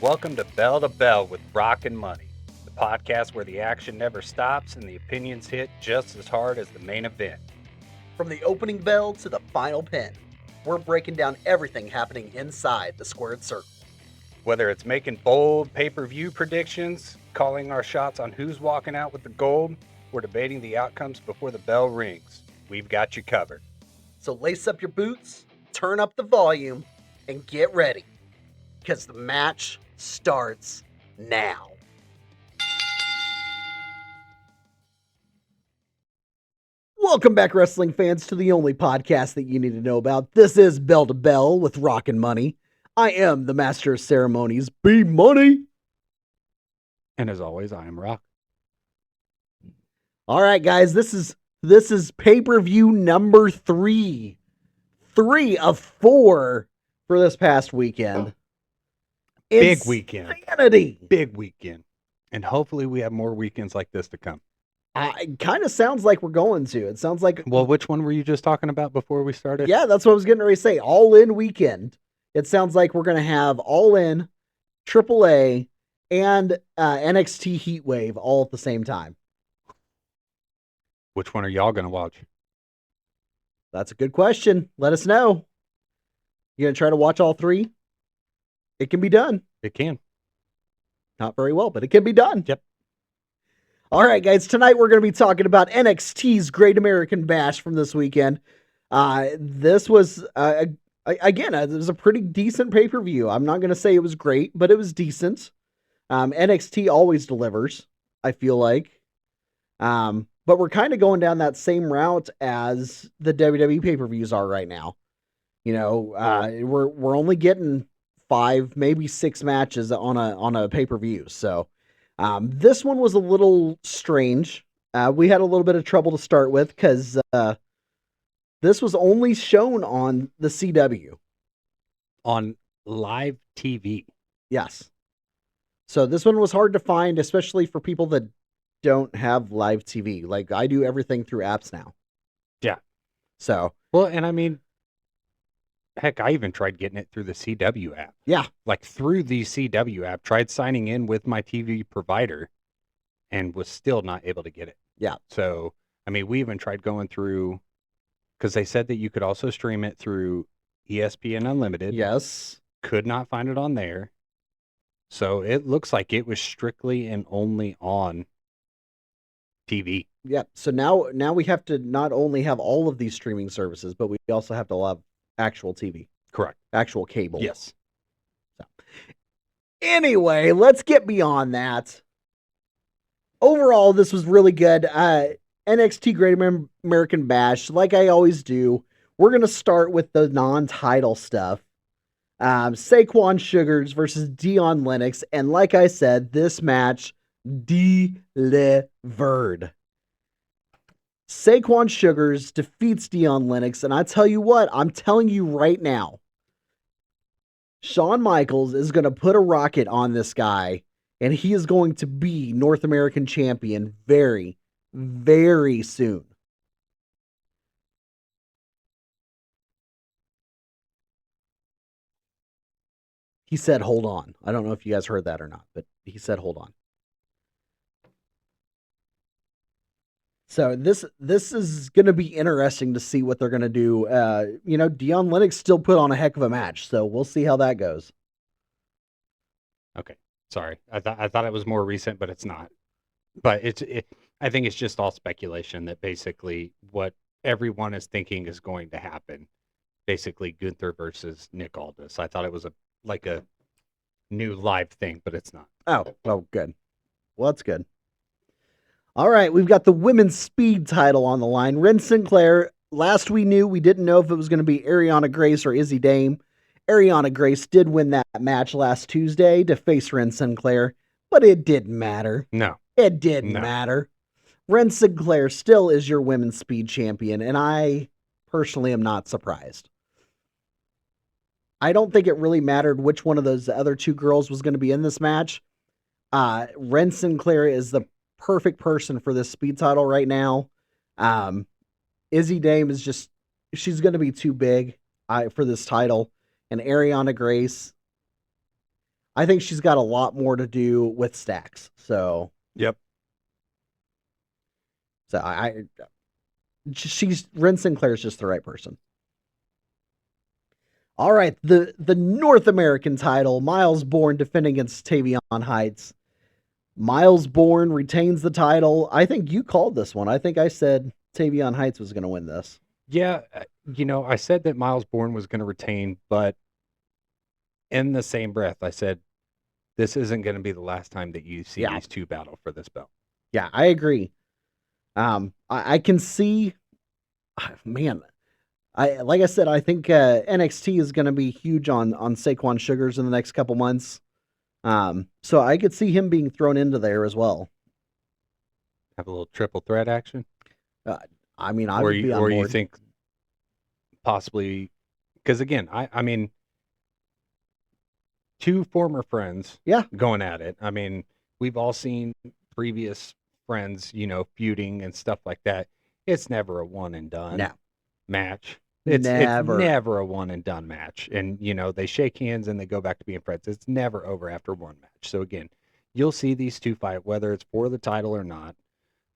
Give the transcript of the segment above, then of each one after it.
Welcome to Bell with Rock and Money, the podcast where the action never stops and the opinions hit just as hard as the main event. From the opening bell to the final pin, we're breaking down everything happening inside the squared circle. Whether it's making bold pay-per-view predictions, calling our shots on who's walking out with the gold, or debating the outcomes before the bell rings, we've got you covered. So lace up your boots, turn up the volume, and get ready, because the match starts now. Welcome back, wrestling fans, to the only podcast that you need to know about. This is Bell to Bell with Rock and Money. I am the master of ceremonies, B Money. And as always, I am Rock. All right, guys, this is pay-per-view number 3. 3 of 4 for this past weekend. Big weekend. Insanity. Big weekend. And hopefully we have more weekends like this to come. It kind of sounds like we're going to. It sounds like... Well, which one were you just talking about before we started? Yeah, that's what I was getting ready to say. All-in weekend. It sounds like we're going to have All-In, AAA, and NXT Heatwave all at the same time. Which one are y'all going to watch? That's a good question. Let us know. You going to try to watch all 3? It can be done. It can. Not very well, but it can be done. Yep. All right, guys. Tonight we're going to be talking about NXT's Great American Bash from this weekend. This was, again, it was a pretty decent pay-per-view. I'm not going to say it was great, but it was decent. NXT always delivers, I feel like. But we're kind of going down that same route as the WWE pay-per-views are right now. You know, we're only getting 5, maybe 6 matches on a pay-per-view. So this one was a little strange. We had a little bit of trouble to start with because this was only shown on the CW. On live TV. Yes. So this one was hard to find, especially for people that don't have live TV. Like, I do everything through apps now. Yeah. So. Well, and I mean, heck, I even tried getting it through the CW app. Yeah. Like through the CW app, tried signing in with my TV provider and was still not able to get it. Yeah. So, I mean, we even tried going through, because they said that you could also stream it through ESPN Unlimited. Yes. Could not find it on there. So it looks like it was strictly and only on TV. Yeah. So now we have to not only have all of these streaming services, but we also have to have actual TV. Correct. Actual cable. Yes. So. Anyway, let's get beyond that. Overall, this was really good. NXT Great American Bash, like I always do, we're going to start with the non-title stuff. Saquon Sugars versus Dion Lennox. And like I said, this match delivered. Saquon Sugars defeats Dion Lennox. And I tell you what, I'm telling you right now, Shawn Michaels is going to put a rocket on this guy. And he is going to be North American champion very, very soon. He said, hold on. I don't know if you guys heard that or not, but he said, hold on. So this is going to be interesting to see what they're going to do. You know, Dion Lennox still put on a heck of a match, so we'll see how that goes. Okay. Sorry. I thought it was more recent, but it's not. But I think it's just all speculation that basically what everyone is thinking is going to happen. Basically Gunther versus Nick Aldis. I thought it was a new live thing, but it's not. Oh, well, good. Well, that's good. All right, we've got the women's speed title on the line. Ren Sinclair, last we knew, we didn't know if it was going to be Ariana Grace or Izzy Dame. Ariana Grace did win that match last Tuesday to face Ren Sinclair, but it didn't matter. No. It didn't matter. Ren Sinclair still is your women's speed champion, and I personally am not surprised. I don't think it really mattered which one of those other 2 girls was going to be in this match. Ren Sinclair is the perfect person for this speed title right now. Izzy Dame is just, she's going to be too big for this title. And Ariana Grace, I think she's got a lot more to do with Stacks. So Yep. she's Ren Sinclair's just the right person. All right, the North American title, Miles Bourne defending against Tavion Heights. Miles Bourne retains the title. I think you called this one. I think I said Tavion Heights was going to win this. Yeah, I said that Miles Bourne was going to retain, but in the same breath, I said this isn't going to be the last time that you see these two battle for this belt. Yeah, I agree. I can see, man. Like I said, I think NXT is going to be huge on Saquon Sugars in the next couple months. So I could see him being thrown into there as well. Have a little triple threat action. I mean, I would be on board. Or you think possibly, because again, I mean, two former friends, going at it. I mean, we've all seen previous friends, feuding and stuff like that. It's never a one and done match. It's never a one and done match. And, they shake hands and they go back to being friends. It's never over after one match. So again, you'll see these two fight, whether it's for the title or not.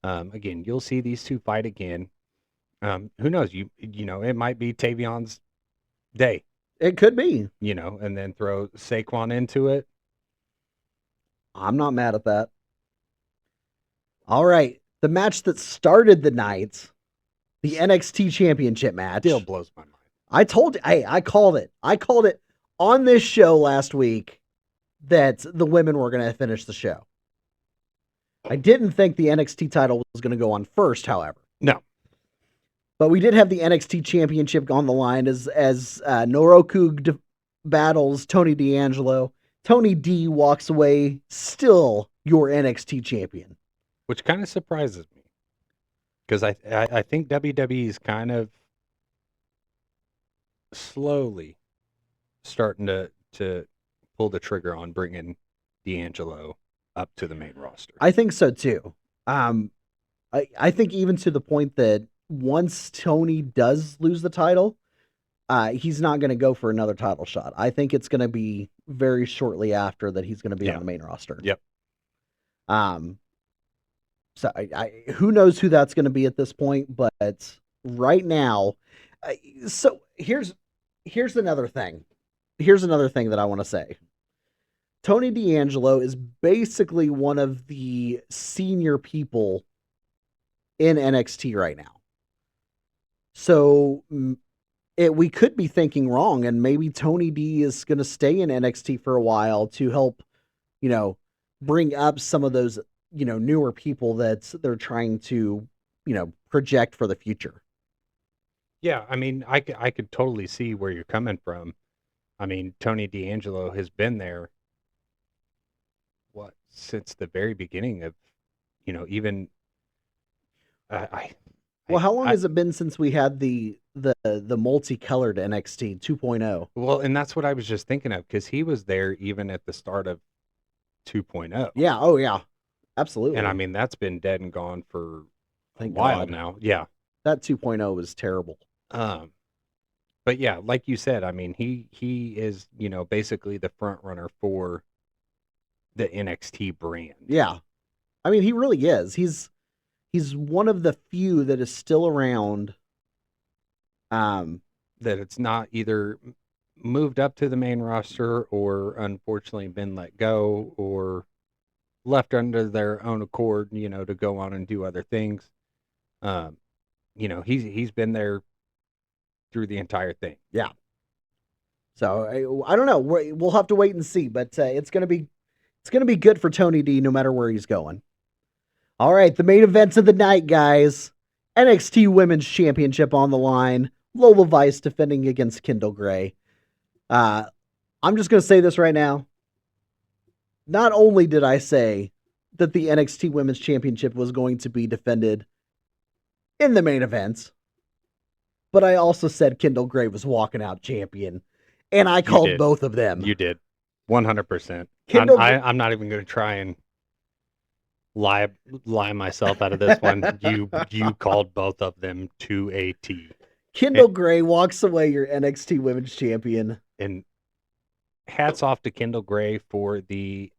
Again, you'll see these two fight again. Who knows? It might be Tavion's day. It could be. And then throw Saquon into it. I'm not mad at that. All right. The match that started the night, the NXT Championship match. Still blows my mind. I told you, I called it. I called it on this show last week that the women were going to finish the show. I didn't think the NXT title was going to go on first, however. No. But we did have the NXT Championship on the line as Noroku battles Tony D'Angelo. Tony D walks away still your NXT champion. Which kind of surprises me. Because I think WWE is kind of slowly starting to pull the trigger on bringing D'Angelo up to the main roster. I think so too. I think even to the point that once Tony does lose the title, he's not going to go for another title shot. I think it's going to be very shortly after that he's going to be on the main roster. Yep. So who knows who that's going to be at this point, but right now, so here's another thing. Here's another thing that I want to say. Tony D'Angelo is basically one of the senior people in NXT right now. So we could be thinking wrong, and maybe Tony D is going to stay in NXT for a while to help, bring up some of those, newer people that they're trying to, project for the future. Yeah, I mean, I could totally see where you're coming from. I mean, Tony D'Angelo has been there, since the very beginning of, even... how long has it been since we had the multicolored NXT 2.0? Well, and that's what I was just thinking of, because he was there even at the start of 2.0. Yeah. Oh, yeah. Absolutely. And I mean, that's been dead and gone for a while now. Yeah. That 2.0 was terrible. But yeah, like you said, I mean, he is, basically the front runner for the NXT brand. Yeah. I mean, he really is. He's one of the few that is still around. That it's not either moved up to the main roster or unfortunately been let go or left under their own accord, to go on and do other things. He's been there through the entire thing. Yeah. So I don't know. We'll have to wait and see, but it's gonna be good for Tony D no matter where he's going. All right, the main events of the night, guys. NXT Women's Championship on the line. Lola Vice defending against Kendall Gray. I'm just going to say this right now. Not only did I say that the NXT Women's Championship was going to be defended in the main event, but I also said Kendall Gray was walking out champion, and I called both of them. You did. 100%. I'm not even going to try and lie myself out of this one. You called both of them to a T. Kendall Gray walks away your NXT Women's Champion. And hats off to Kendall Gray for the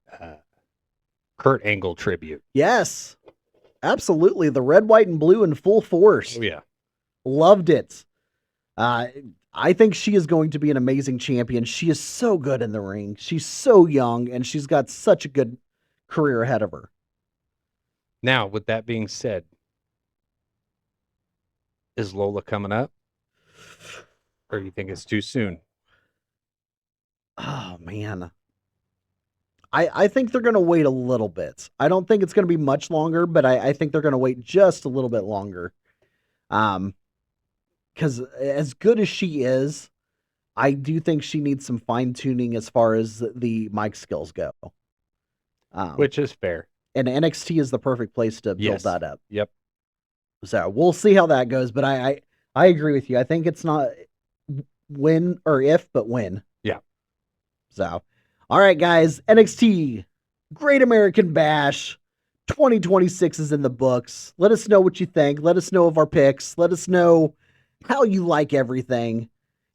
Kurt Angle tribute. Yes, absolutely. The red, white, and blue in full force. Oh, yeah. Loved it. I think she is going to be an amazing champion. She is so good in the ring. She's so young, and she's got such a good career ahead of her. Now, with that being said, is Lola coming up? Or do you think it's too soon? Oh, man. I think they're going to wait a little bit. I don't think it's going to be much longer, but I think they're going to wait just a little bit longer. Because as good as she is, I do think she needs some fine tuning as far as the mic skills go. Which is fair. And NXT is the perfect place to build Yes. that up. Yep. So we'll see how that goes. But I agree with you. I think it's not when or if, but when. Yeah. So, all right, guys. NXT Great American Bash 2026 is in the books. Let us know what you think. Let us know of our picks. Let us know how you like everything.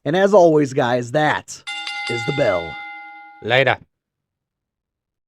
And as always, guys, that is the bell. Later.